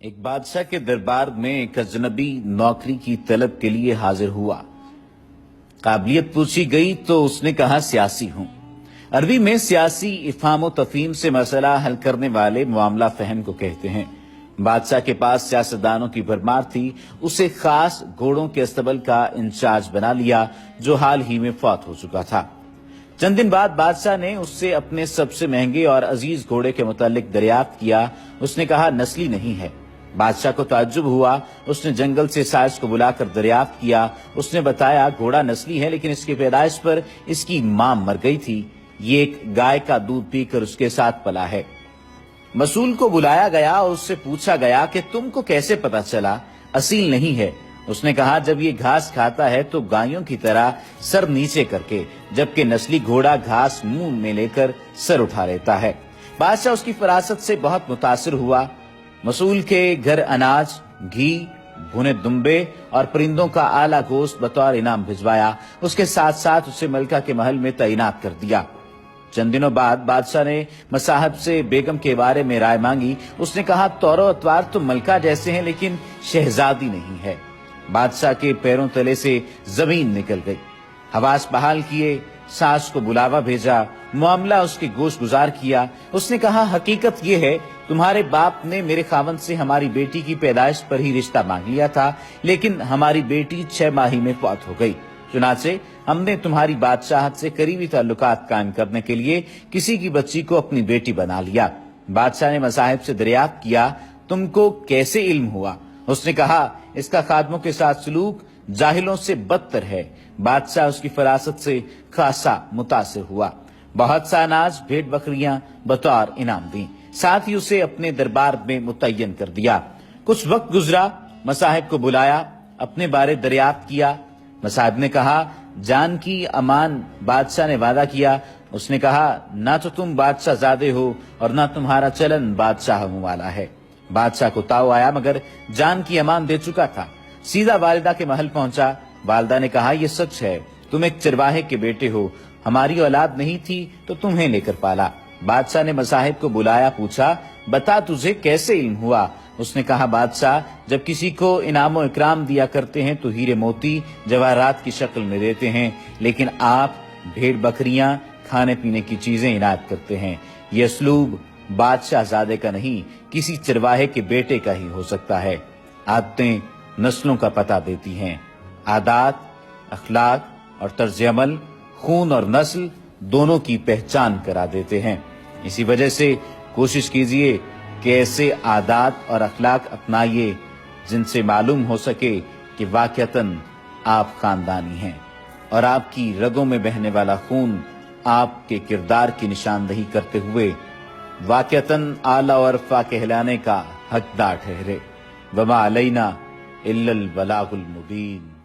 ایک بادشاہ کے دربار میں ایک اجنبی نوکری کی طلب کے لیے حاضر ہوا۔ قابلیت پوچھی گئی تو اس نے کہا سیاسی ہوں۔ عربی میں سیاسی افہام و تفہیم سے مسئلہ حل کرنے والے معاملہ فہم کو کہتے ہیں۔ بادشاہ کے پاس سیاستدانوں کی بھرمار تھی، اسے خاص گھوڑوں کے استبل کا انچارج بنا لیا جو حال ہی میں فوت ہو چکا تھا۔ چند دن بعد بادشاہ نے اس سے اپنے سب سے مہنگے اور عزیز گھوڑے کے متعلق دریافت کیا۔ اس نے کہا نسلی نہیں ہے۔ بادشاہ کو تعجب ہوا، اس نے جنگل سے سائز کو بلا کر دریافت کیا۔ اس نے بتایا گھوڑا نسلی ہے لیکن اس کی پیدائش پر اس کی ماں مر گئی تھی، یہ ایک گائے کا دودھ پی کر اس کے ساتھ پلا ہے۔ مسئول کو بلایا گیا اور اس سے پوچھا گیا کہ تم کو کیسے پتا چلا اصیل نہیں ہے؟ اس نے کہا جب یہ گھاس کھاتا ہے تو گایوں کی طرح سر نیچے کر کے، جبکہ نسلی گھوڑا گھاس منہ میں لے کر سر اٹھا لیتا ہے۔ بادشاہ اس کی فراست سے بہت متاثر ہوا۔ مسئول کے گھر اناج، گھی، بھنے دمبے اور پرندوں کا اعلیٰ گوشت بطور انعام بھجوایا۔ اس کے ساتھ ساتھ اسے ملکہ کے محل میں تعینات کر دیا۔ چند دنوں بعد بادشاہ نے مصاحب سے بیگم کے بارے میں رائے مانگی۔ اس نے کہا طور و اطوار تو ملکہ جیسے ہیں لیکن شہزادی نہیں ہے۔ بادشاہ کے پیروں تلے سے زمین نکل گئی۔ حواس بحال کیے، ساس کو بلاوا بھیجا، معاملہ اس کے گوش گزار کیا۔ اس نے کہا حقیقت یہ ہے تمہارے باپ نے میرے خاوند سے ہماری بیٹی کی پیدائش پر ہی رشتہ مانگ لیا تھا، لیکن ہماری بیٹی 6 ماہ میں فوت ہو گئی۔ چنانچہ ہم نے تمہاری بادشاہت سے قریبی تعلقات قائم کرنے کے لیے کسی کی بچی کو اپنی بیٹی بنا لیا۔ بادشاہ نے مصاحب سے دریافت کیا تم کو کیسے علم ہوا؟ اس نے کہا اس کا خادموں کے ساتھ سلوک جاہلوں سے بدتر ہے۔ بادشاہ اس کی فراست سے خاصا متاثر ہوا۔ بہت سا اناج، بھیڑ بکریاں بطور انعام دیں، ساتھ ہی اسے اپنے دربار میں متعین کر دیا۔ کچھ وقت گزرا، مصاحب کو بلایا، اپنے بارے دریافت کیا۔ مصاحب نے کہا جان کی امان بادشاہ نے وعدہ کیا۔ اس نے کہا نہ تو تم بادشاہ زادے ہو اور نہ تمہارا چلن بادشاہ والا ہے۔ بادشاہ کو تاؤ آیا مگر جان کی امان دے چکا تھا۔ سیدھا والدہ کے محل پہنچا۔ والدہ نے کہا یہ سچ ہے، تم ایک چرواہے کے بیٹے ہو، ہماری اولاد نہیں تھی تو تمہیں لے کر پالا۔ بادشاہ نے مصاحب کو بلایا، پوچھا بتا تجھے کیسے علم ہوا؟ اس نے کہا بادشاہ جب کسی کو انعام و اکرام دیا کرتے ہیں تو ہیرے موتی جواہرات کی شکل میں دیتے ہیں، لیکن آپ بھیڑ بکریاں، کھانے پینے کی چیزیں عنایت کرتے ہیں۔ یہ اسلوب بادشاہ زادے کا نہیں، کسی چرواہے کے بیٹے کا ہی ہو سکتا ہے۔ عادتیں نسلوں کا پتہ دیتی ہیں۔ عادات، اخلاق اور طرز عمل خون اور نسل دونوں کی پہچان کرا دیتے ہیں۔ اسی وجہ سے کوشش کیجئے کہ ایسے عادات اور اخلاق اپنائیے جن سے معلوم ہو سکے کہ واقعتاً آپ خاندانی ہیں اور آپ کی رگوں میں بہنے والا خون آپ کے کردار کی نشاندہی کرتے ہوئے واقعتاً اعلیٰ و عرفہ کہلانے کا حقدار ٹھہرے۔ وما علینا الا البلاغ المبین۔